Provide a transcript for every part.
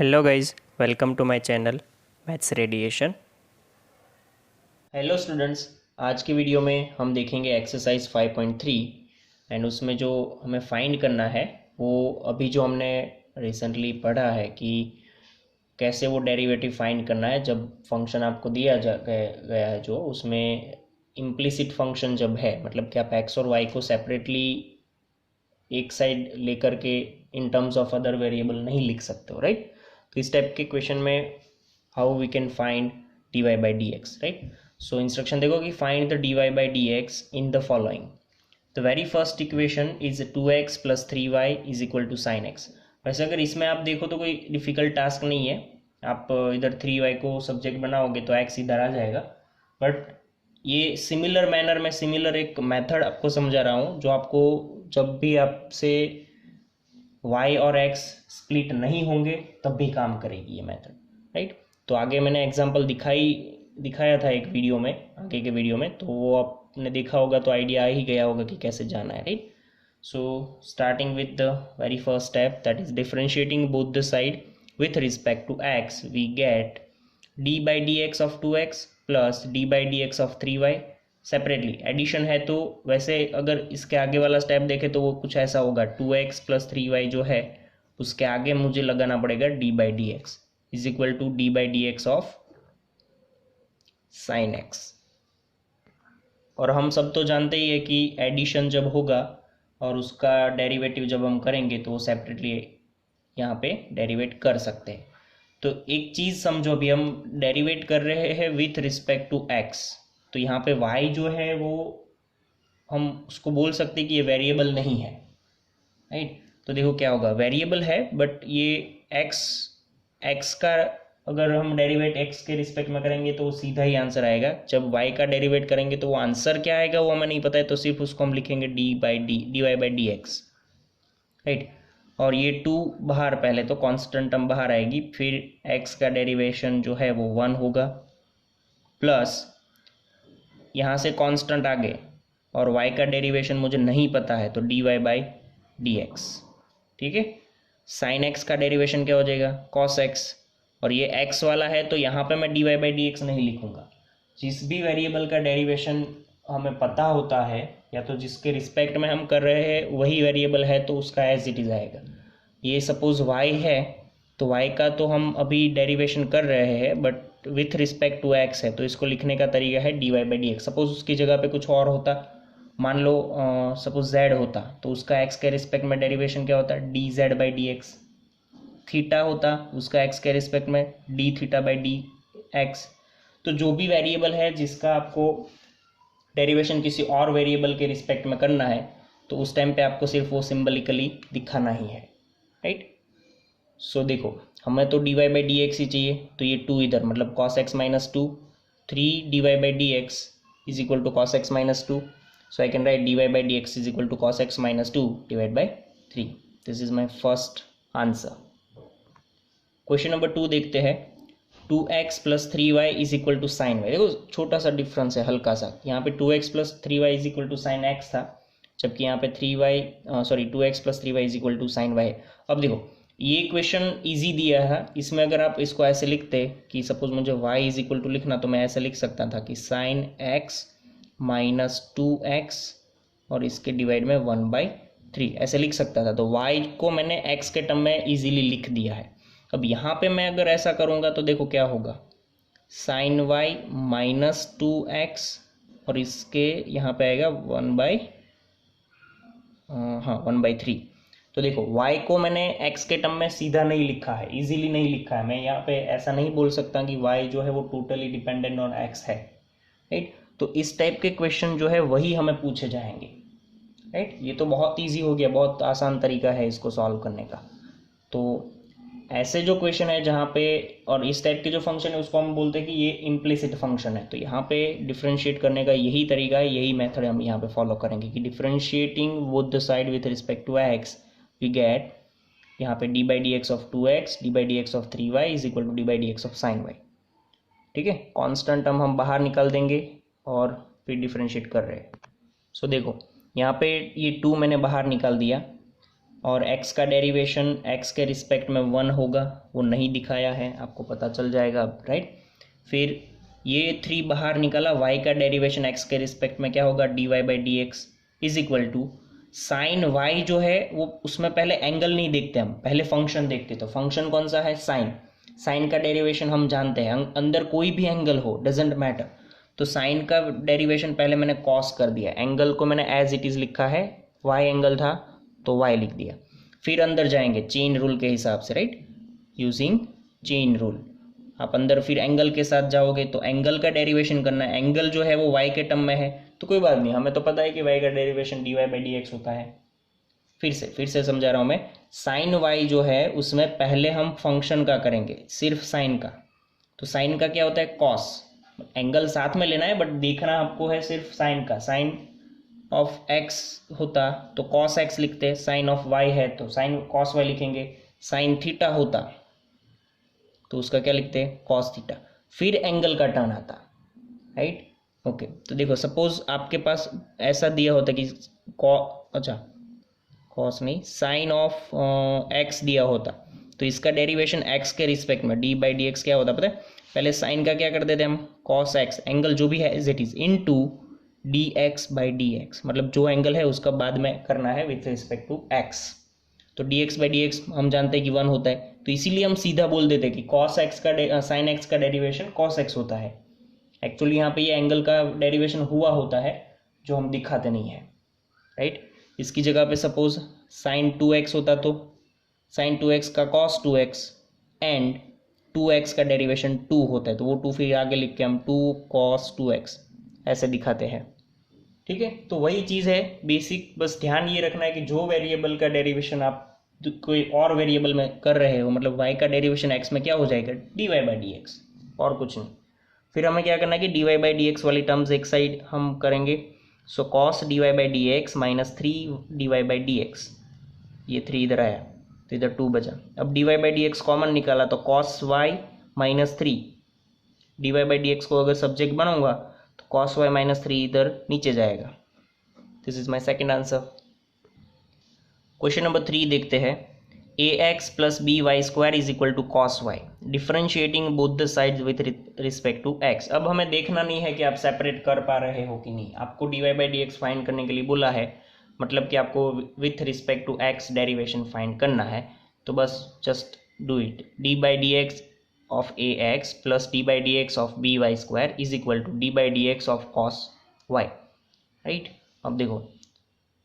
Hello guys, welcome to my channel maths radiation. Hello students. आज की video में हम देखेंगे एक्सरसाइज 5.3 एंड उसमें जो हमें फाइंड करना है वो अभी जो हमने रिसेंटली पढ़ा है कि कैसे वो डेरिवेटिव फाइंड करना है जब फंक्शन आपको दिया गया है जो उसमें इम्प्लिसिट फंक्शन जब है, मतलब कि आप एक्स और वाई को सेपरेटली एक साइड लेकर के in terms of other variable नहीं लिख सकते हो, राइट। तो इस टाइप के क्वेश्चन में how we can find d y by d x, right. So instruction देखो कि find the d y by d x in the following. The very first equation is 2x plus 3y is equal to sine x. वैसे अगर इसमें आप देखो तो कोई difficult task नहीं है। आप इधर 3y को सब्जेक्ट बनाओगे तो x इधर आ जाएगा। बट ये सिमिलर मैनर में सिमिलर एक मेथड आपको समझा रहा हूँ जो आपको जब भी आपसे y और x स्प्लिट नहीं होंगे तब भी काम करेगी ये मेथड, राइट। तो आगे मैंने एग्जांपल दिखाया था एक वीडियो में, आगे के वीडियो में, तो वो आपने देखा होगा तो आइडिया आ ही गया होगा कि कैसे जाना है, right. So starting with the very first step, that is differentiating both the side with respect to x, we get d by dx of 2x plus d by dx of 3y separately. Addition है तो वैसे अगर इसके आगे वाला step देखें तो वो कुछ ऐसा होगा, 2x प्लस 3y जो है उसके आगे मुझे लगाना पड़ेगा d by d x is equal to d by d x of sine x. और हम सब तो जानते ही है कि एडिशन जब होगा और उसका डेरिवेटिव जब हम करेंगे तो वो सेपरेटली यहाँ पे डेरिवेट कर सकते हैं। तो एक चीज़ समझो, अभी हम डेरिवेट कर रहे हैं विथ रिस्पेक्ट टू एक्स, तो यहाँ पे वाई जो है वो हम उसको बोल सकते हैं कि ये वेरिएबल नहीं है, राइट। तो देखो क्या होगा, वेरिएबल है बट ये एक्स एक्स का अगर हम डेरिवेट एक्स के रिस्पेक्ट में करेंगे तो सीधा ही आंसर आएगा। जब वाई का डेरिवेट करेंगे तो वो आंसर क्या आएगा वो हमें नहीं पता है, तो सिर्फ उसको हम लिखेंगे d y by d x, right. और ये टू बाहर, पहले तो कांस्टेंट टर्म बाहर आएगी, फिर x का डेरिवेशन जो है वो 1 होगा, प्लस यहाँ से कांस्टेंट आगे और y का डेरिवेशन मुझे नहीं पता है तो dy बाई डी एक्स, ठीक है। साइन x का डेरिवेशन क्या हो जाएगा, cos x, और ये x वाला है तो यहाँ पे मैं dy बाई डी एक्स नहीं लिखूंगा। जिस भी वेरिएबल का डेरिवेशन हमें पता होता है या तो जिसके रिस्पेक्ट में हम कर रहे हैं वही वेरिएबल है तो उसका एज इट इज़ आएगा। ये सपोज y है तो y का तो हम अभी डेरिवेशन कर रहे हैं but with respect to x है, तो इसको लिखने का तरीका है d y by d x. Suppose उसकी जगह पे कुछ और होता, मान लो सपोज z होता तो उसका x के रिस्पेक्ट में डेरिवेशन क्या होता, D Z by d x. Theta होता उसका x के रिस्पेक्ट में D theta by d x. तो जो भी वेरिएबल है जिसका आपको डेरिवेशन किसी और वेरिएबल के रिस्पेक्ट में करना है तो उस टाइम पे आपको सिर्फ वो सिंबलिकली दिखाना ही है, राइट। सो देखो हमें तो d y by d x ही चाहिए, तो ये टू इधर मतलब cos x minus two, three d y by d x is equal to cos x minus two. So I can write d y by d x is equal to cos x minus two divide by three. This is my first answer. Question number 2 देखते हैं। 2x plus 3y is equal to sine Y. देखो छोटा सा difference है, हल्का सा। यहाँ पे 2x plus 3y is equal to sine x था, जबकि यहाँ पे 2x plus 3y is equal to sine y. अब देखो ये क्वेश्चन इजी दिया है, इसमें अगर आप इसको ऐसे लिखते कि सपोज मुझे y इज इक्वल टू लिखना तो मैं ऐसे लिख सकता था कि साइन एक्स माइनस 2x और इसके डिवाइड में 1/3 ऐसे लिख सकता था। तो y को मैंने x के टर्म में इजीली लिख दिया है। अब यहाँ पे मैं अगर ऐसा करूँगा तो देखो क्या होगा, साइन वाई माइनस 2x और इसके यहाँ पे आएगा 1/3। तो देखो y को मैंने x के टर्म में सीधा नहीं लिखा है, इजीली नहीं लिखा है। मैं यहाँ पे ऐसा नहीं बोल सकता कि y जो है वो टोटली डिपेंडेंट ऑन x है, राइट। तो इस टाइप के क्वेश्चन जो है वही हमें पूछे जाएंगे, राइट। ये तो बहुत ईजी हो गया, बहुत आसान तरीका है इसको सॉल्व करने का। तो ऐसे जो क्वेश्चन है जहाँ पे और इस टाइप के जो फंक्शन है उसको हम बोलते हैं कि ये इम्प्लिसिट फंक्शन है। तो यहाँ पे डिफरेंशिएट करने का यही तरीका है, यही मेथड हम यहाँ पे फॉलो करेंगे कि differentiating both the side with respect to x we get यहाँ पे d by d x of 2x d by d x of 3y is equal to d by d x of sine y, ठीक है। Constant term हम बाहर निकाल देंगे और फिर डिफरेंशिएट कर रहे हैं। सो देखो यहाँ पे ये 2 मैंने बाहर निकाल दिया, और x का डेरिवेशन x के रिस्पेक्ट में 1 होगा, वो नहीं दिखाया है, आपको पता चल जाएगा अब, राइट। फिर ये 3 बाहर निकाला, y का डेरिवेशन x के रिस्पेक्ट में क्या होगा, dy by d x is equal to sine y जो है वो, उसमें पहले एंगल नहीं देखते हम, पहले फंक्शन देखते। तो फंक्शन कौन सा है, साइन। साइन का डेरिवेशन हम जानते हैं, अंदर कोई भी एंगल हो डजेंट मैटर। तो साइन का डेरिवेशन पहले मैंने कॉस कर दिया, एंगल को मैंने एज इट इज़ लिखा है, y एंगल था तो y लिख दिया। फिर अंदर जाएंगे चेन रूल के हिसाब से, राइट, यूजिंग चेन रूल। आप अंदर फिर एंगल के साथ जाओगे तो एंगल का डेरिवेशन करना है, एंगल जो है वो y के टर्म में है, तो कोई बात नहीं, हमें तो पता है कि y का derivation dy by d x होता है। फिर से समझा रहा हूँ मैं, साइन y जो है उसमें पहले हम फंक्शन का करेंगे, सिर्फ साइन का। तो साइन का क्या होता है, कॉस, एंगल साथ में लेना है बट देखना आपको है सिर्फ साइन का। साइन ऑफ x होता तो कॉस x लिखते, साइन ऑफ y है तो साइन कॉस y लिखेंगे। साइन थीटा होता तो उसका क्या लिखते, कॉस थीटा। फिर एंगल का टर्न आता, राइट, ओके। तो देखो सपोज आपके पास ऐसा दिया होता कि कॉस नहीं, साइन ऑफ x दिया होता, तो इसका डेरिवेशन x के रिस्पेक्ट में डी बाई डी एक्स क्या होता पता है, पहले साइन का क्या करते थे हम, कॉस x, एंगल जो भी है as it is, into d x by d x, मतलब जो एंगल है उसका बाद में करना है विथ रिस्पेक्ट टू x। तो d x by d x हम जानते हैं कि 1 होता है, तो इसीलिए हम सीधा बोल देते हैं कि कॉस एक्स का साइन एक्स का डेरिवेशन कॉस एक्स होता है। एक्चुअली यहाँ पे ये एंगल का डेरिवेशन हुआ होता है जो हम दिखाते नहीं है, राइट। इसकी जगह पे सपोज साइन 2x होता तो साइन 2x का कॉस 2x एंड 2x का डेरिवेशन 2 होता है, तो वो 2 फिर आगे लिख के हम 2 cos 2x ऐसे दिखाते हैं, ठीक है। तो वही चीज़ है बेसिक, बस ध्यान ये रखना है कि जो वेरिएबल का डेरिवेशन आप कोई और वेरिएबल में कर रहे हो, मतलब y का डेरिवेशन x में क्या हो जाएगा, dy बाई डी एक्स, और कुछ नहीं। फिर हमें क्या करना है कि dy बाई डी एक्स वाली टर्म्स एक साइड हम करेंगे, so cos dy by d x minus 3 dy by d x, ये 3 इधर आया तो इधर 2 बचा। अब dy by d x common निकाला तो cos y minus 3, dy by d x को अगर सब्जेक्ट बनाऊंगा तो cos y माइनस 3 इधर नीचे जाएगा। This is my second answer. Question number 3 देखते हैं, ax plus b y square is equal to cos y, differentiating both the sides with respect to x। अब हमें देखना नहीं है कि आप सेपरेट कर पा रहे हो कि नहीं, आपको dy by d x find करने के लिए बोला है, मतलब कि आपको with respect to x derivation find करना है। तो बस just do it, d by d x of ax plus d by d x of b y square is equal to d by d x of cos y, right. अब देखो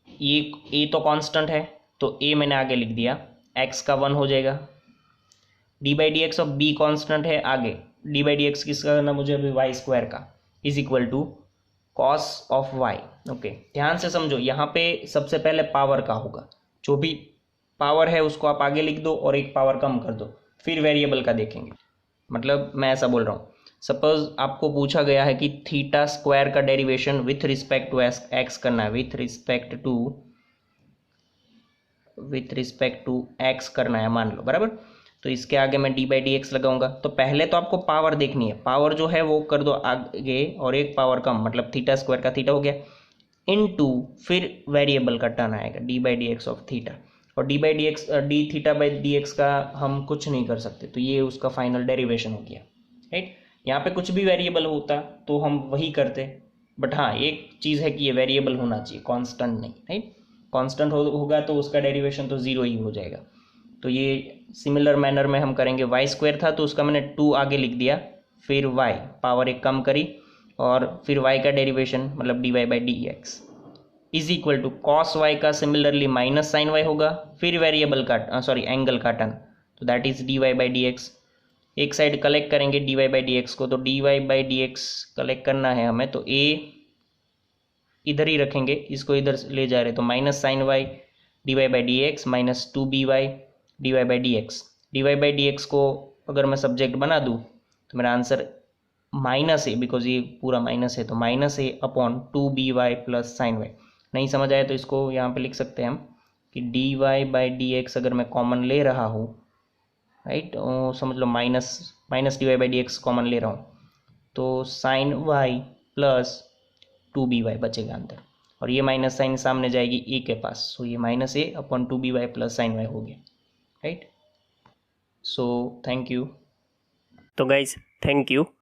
ये a तो constant है तो a मैंने आगे लिख दिया, x का 1 हो जाएगा, D by d x of b constant है आगे, डी बाई डी एक्स किसका करना मुझे अभी, वाई स्क्वायर का, is equal to cos of y. Okay, ध्यान से समझो, यहाँ पे सबसे पहले पावर का होगा, जो भी पावर है उसको आप आगे लिख दो और एक पावर कम कर दो, फिर वेरिएबल का देखेंगे। मतलब मैं ऐसा बोल रहा हूँ, सपोज आपको पूछा गया है कि थीटा स्क्वायर का derivation with respect to x करना है, विथ रिस्पेक्ट टू एक्स करना है मान लो, बराबर। तो इसके आगे मैं डी बाई डी एक्स लगाऊंगा, तो पहले तो आपको पावर देखनी है, पावर जो है वो कर दो आगे और एक पावर कम, मतलब थीटा स्क्वायर का थीटा हो गया, इनटू फिर वेरिएबल का टर्न आएगा d by d x of theta, और d by d x d theta by d x का हम कुछ नहीं कर सकते, तो ये उसका फाइनल डेरिवेशन हो गया, राइट। यहाँ पे कुछ भी वेरिएबल होता तो हम वही करते, बट हाँ एक चीज़ है कि ये वेरिएबल होना चाहिए, कांस्टेंट नहीं, राइट। कांस्टेंट होगा तो उसका डेरिवेशन तो 0 ही हो जाएगा। तो ये सिमिलर मैनर में हम करेंगे, वाई स्क्वायर था तो उसका मैंने 2 आगे लिख दिया, फिर वाई पावर एक कम करी, और फिर वाई का डेरिवेशन मतलब d y by d x is equal to cos y का सिमिलरली माइनस साइन वाई होगा, फिर वेरिएबल का एंगल का टर्न, तो that is d y by d x. एक साइड कलेक्ट करेंगे d y by d x को, तो d y by d x collect करना है हमें, तो ए इधर ही रखेंगे, इसको इधर ले जा रहे, तो minus sine y d y by d x minus 2 by d y by d x. D y by d x को अगर मैं सब्जेक्ट बना दूँ तो मेरा आंसर माइनस ए, बिकॉज ये पूरा माइनस है, तो minus a upon 2by plus sine y. नहीं समझ आया तो इसको यहाँ पे लिख सकते हैं हम कि d y by d x अगर मैं कॉमन ले रहा हूँ, राइट, समझ लो minus d y by d x common ले रहा हूँ, तो साइन वाई प्लस 2by बचेगा अंदर, और ये माइनस साइन सामने जाएगी ए के पास, सो ये -a/2by + sin y हो गया, राइट। So thank you. तो गाइज थैंक यू।